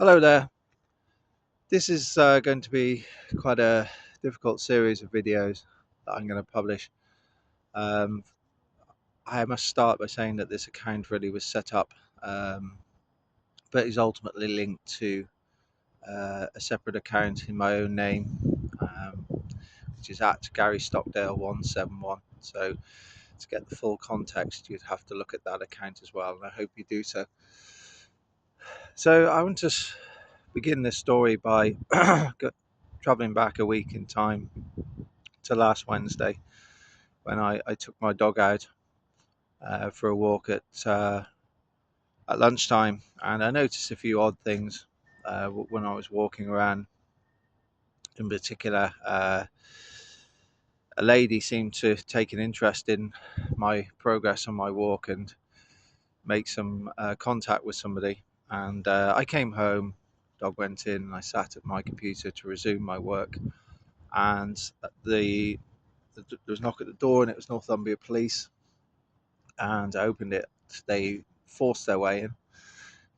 Hello there. This is going to be quite a difficult series of videos that I'm going to publish. Um, I must start by saying that this account really was set up, um, but is ultimately linked to a separate account in my own name, um, which is at Gary Stockdale 171. So to get the full context, you'd have to look at that account as well, and I hope you do so. So I want to begin this story by traveling back a week in time to last Wednesday when I took my dog out for a walk at lunchtime, and I noticed a few odd things when I was walking around. In particular, a lady seemed to take an interest in my progress on my walk and make some contact with somebody. And I came home, dog went in, and I sat at my computer to resume my work. And the there was a knock at the door, and it was Northumbria Police. And I opened it. They forced their way in.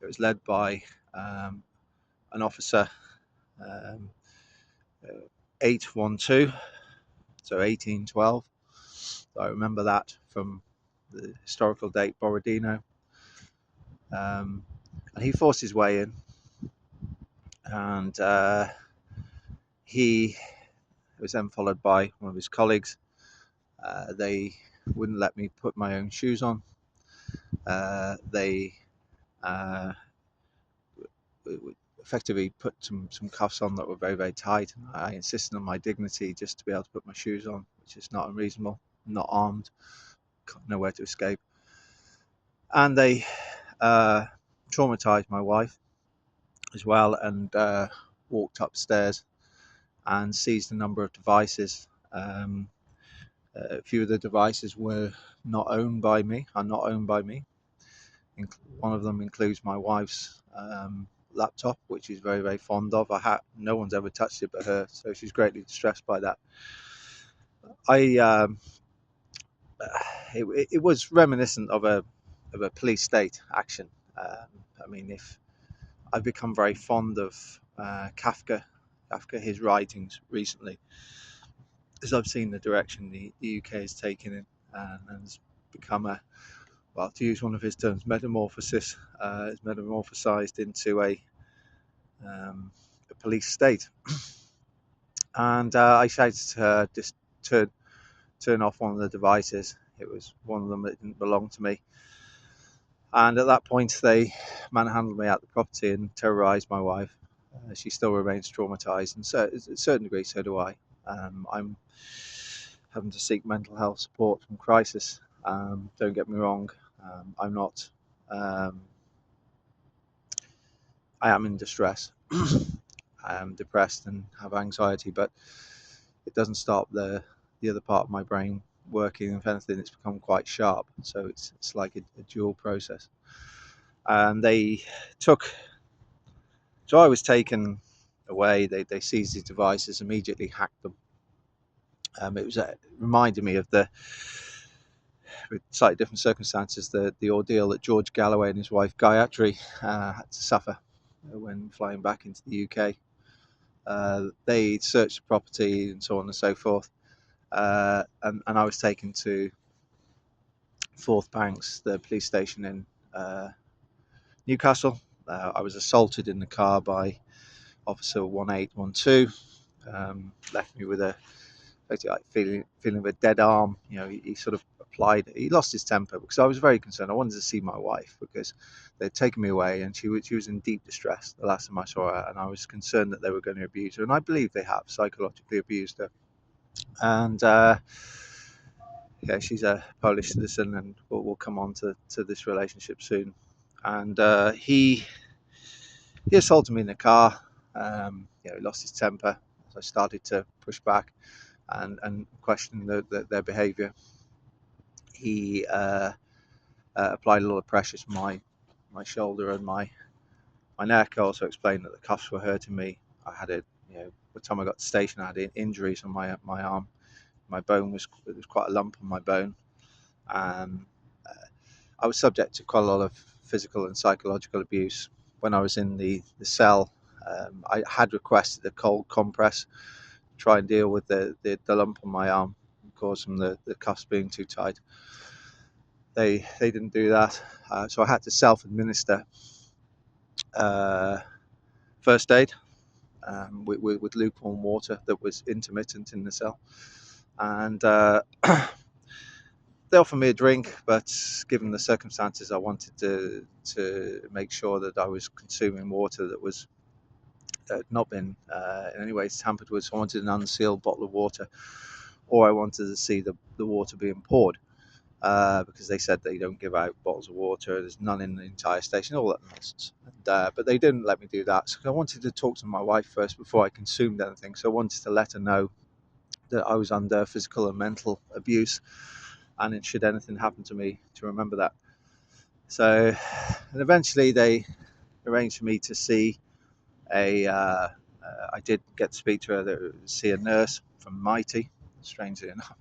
It was led by um, an officer, um, 812, so 1812. So I remember that from the historical date Borodino. Um, and he forced his way in, and he was then followed by one of his colleagues. They wouldn't let me put my own shoes on. They uh, effectively put some cuffs on that were very, very tight. And I insisted on my dignity just to be able to put my shoes on, which is not unreasonable. I'm not armed, nowhere to escape. And they traumatized my wife as well, and walked upstairs and seized a number of devices. A few of the devices were not owned by me, are not owned by me. One of them includes my wife's laptop, which she's very, very fond of. No one's ever touched it but her, so she's greatly distressed by that. I it was reminiscent of a police state action. I mean, if I've become very fond of Kafka, his writings recently, as I've seen the direction the UK has taken in, and has become well, to use one of his terms, metamorphosis, is metamorphosized into a police state. And I shouted to her, just turn off one of the devices. It was one of them that didn't belong to me. And at that point, they manhandled me out the property and terrorized my wife. She still remains traumatized, and so, to a certain degree, so do I. I'm having to seek mental health support from crisis. Don't get me wrong, I'm not. Um, I am in distress. I am depressed and have anxiety, but it doesn't stop the other part of my brain working. If anything, it's become quite sharp. So it's like a dual process. And they took. So I was taken away. They seized these devices, immediately hacked them. It reminded me of the, with slightly different circumstances, the ordeal that George Galloway and his wife Gayatri had to suffer when flying back into the UK. They searched the property and so on and so forth. And I was taken to Forth Banks, the police station in Newcastle. I was assaulted in the car by Officer 1812. Left me with basically like feeling of a dead arm. You know, he sort of he lost his temper because I was very concerned. I wanted to see my wife because they'd taken me away and she was in deep distress the last time I saw her, and I was concerned that they were going to abuse her, and I believe they have psychologically abused her. And yeah, she's a Polish citizen, and we'll come on to this relationship soon. And he assaulted me in the car. He lost his temper as I started to push back and question their behaviour. He applied a lot of pressure to my shoulder and my neck. I also explained that the cuffs were hurting me. I had by the time I got to the station, I had injuries on my arm. My bone there was quite a lump on my bone. Um, I was subject to quite a lot of physical and psychological abuse. when I was in the cell, I had requested a cold compress to try and deal with the lump on my arm, caused from the cuffs being too tight. They didn't do that, so I had to self-administer uh, first aid with lukewarm water that was intermittent in the cell. And they offered me a drink, but given the circumstances, I wanted to make sure that I was consuming water that was not been in any way tampered with. So I wanted an unsealed bottle of water, or I wanted to see the water being poured. Because they said they don't give out bottles of water. There's none in the entire station, all that nonsense. But they didn't let me do that. So I wanted to talk to my wife first before I consumed anything. So I wanted to let her know that I was under physical and mental abuse, and it, should anything happen to me, to remember that. So, and eventually they arranged for me to see I did get to speak to her, see a nurse from Mighty, strangely enough.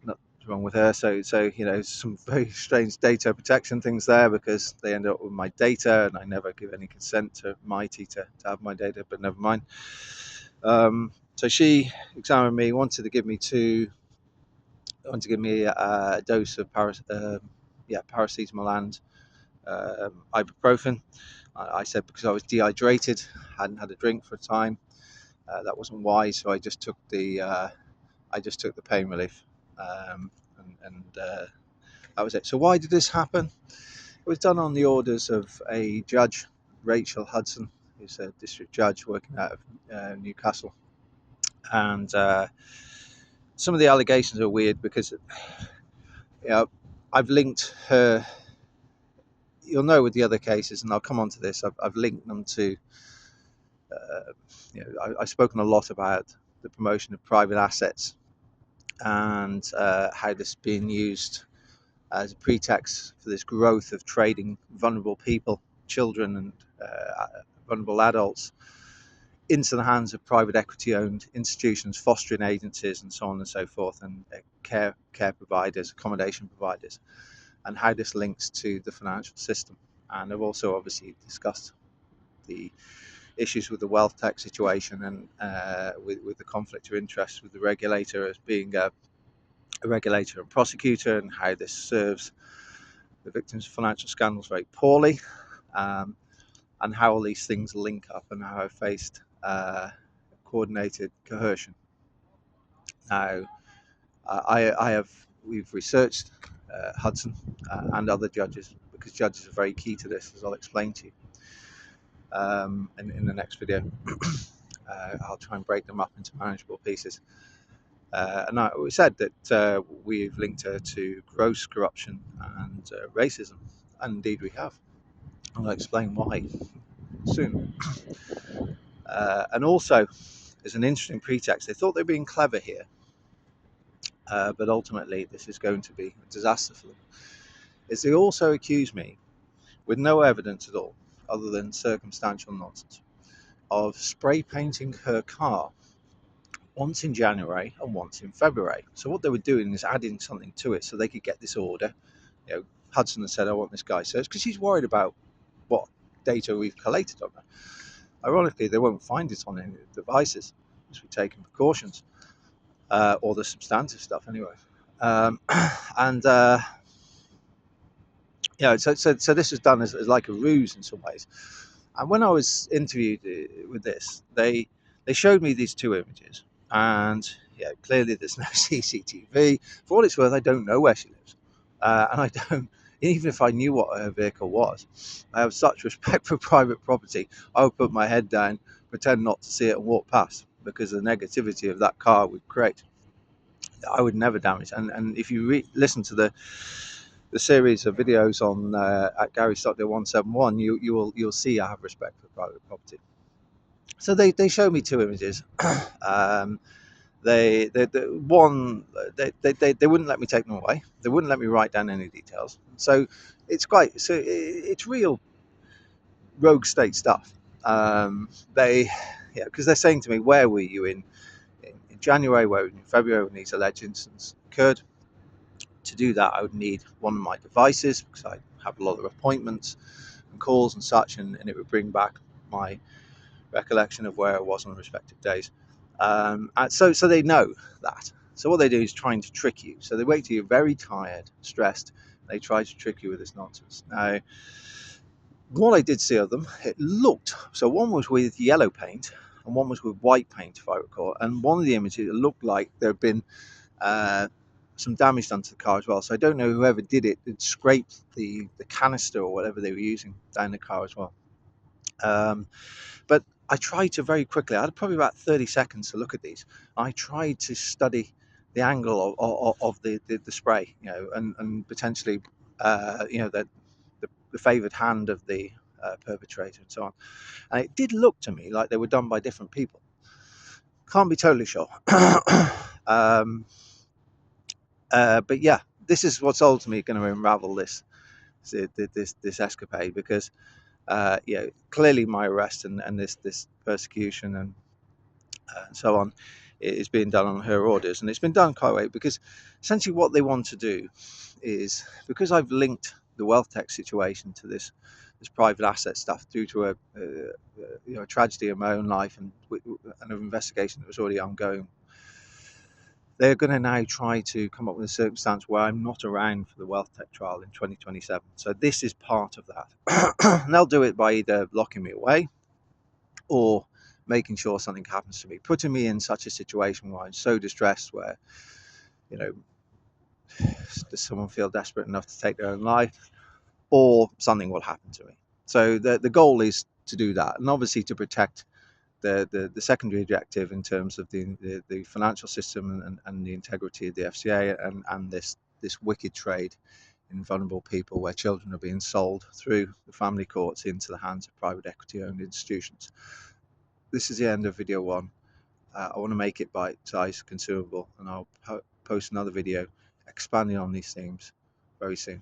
Not wrong with her. So some very strange data protection things there, because they end up with my data, and I never give any consent to Mighty to have my data. But never mind. So she examined me, wanted to give me a dose of paracetamol and ibuprofen. I said because I was dehydrated, hadn't had a drink for a time. That wasn't wise, so I just took the pain relief, and that was it. So why did this happen? It was done on the orders of a judge, Rachel Hudson, who's a district judge working out of Newcastle. And some of the allegations are weird because, I've linked her. You'll know with the other cases, and I'll come on to this. I've linked them to. I've spoken a lot about the promotion of private assets and how this is being used as a pretext for this growth of trading vulnerable people, children, and vulnerable adults into the hands of private equity-owned institutions, fostering agencies, and so on and so forth, and care providers, accommodation providers, and how this links to the financial system. And I've also obviously discussed the issues with the WealthTek situation and with the conflict of interest with the regulator as being a regulator and prosecutor, and how this serves the victims of financial scandals very poorly, and how all these things link up, and how I faced coordinated coercion. Now, we've researched Hudson and other judges, because judges are very key to this, as I'll explain to you in the next video. I'll try and break them up into manageable pieces. And we said that we've linked her to gross corruption and racism, and indeed we have. I'll explain why soon. And also, as an interesting pretext, they thought they were being clever here, but ultimately this is going to be a disaster for them. Is they also accuse me, with no evidence at all, other than circumstantial nonsense, of spray painting her car once in January and once in February. So what they were doing is adding something to it so they could get this order. Hudson has said, I want this guy searched, because she's worried about what data we've collated on her. Ironically, they won't find it on any of the devices, because we've taken precautions, or the substantive stuff anyway. And so this was done as like a ruse in some ways. And when I was interviewed with this, they showed me these two images, and clearly there's no CCTV. For what it's worth, I don't know where she lives, and I don't. Even if I knew what her vehicle was, I have such respect for private property. I would put my head down, pretend not to see it, and walk past, because the negativity of that car would create. I would never damage. And if you listen to the series of videos on at Gary Stockdale 171, you'll see I have respect for private property. So they show me two images. They wouldn't let me take them away. They wouldn't let me write down any details. So it's real rogue state stuff. Because they're saying to me, where were you in January, where were you in February when these alleged incidents occurred? To do that, I would need one of my devices, because I have a lot of appointments and calls and such, and it would bring back my recollection of where I was on respective days. So they know that. So what they do is trying to trick you. So they wait till you're very tired, stressed. They try to trick you with this nonsense. Now, what I did see of them, it looked so. One was with yellow paint, and one was with white paint, if I recall. And one of the images, it looked like there had been uh, some damage done to the car as well. So I don't know whoever did it. It scraped the canister or whatever they were using down the car as well. Um, but I tried to very quickly. I had probably about 30 seconds to look at these. I tried to study the angle of the spray, and potentially, the favoured hand of the perpetrator and so on. And it did look to me like they were done by different people. Can't be totally sure. um, but yeah, this is what's ultimately going to unravel this escapade, because clearly my arrest and this persecution and so on is being done on her orders, and it's been done quite well, because essentially what they want to do is, because I've linked the WealthTek situation to this private asset stuff due to a tragedy in my own life and an investigation that was already ongoing. They're going to now try to come up with a circumstance where I'm not around for the WealthTek trial in 2027. So this is part of that. And they'll do it by either locking me away or making sure something happens to me, putting me in such a situation where I'm so distressed, where, you know, does someone feel desperate enough to take their own life, or something will happen to me. So the goal is to do that, and obviously to protect the secondary objective in terms of the financial system and the integrity of the FCA and this wicked trade in vulnerable people, where children are being sold through the family courts into the hands of private equity owned institutions. This is the end of video one. I want to make it bite-sized, consumable, and I'll post another video expanding on these themes very soon.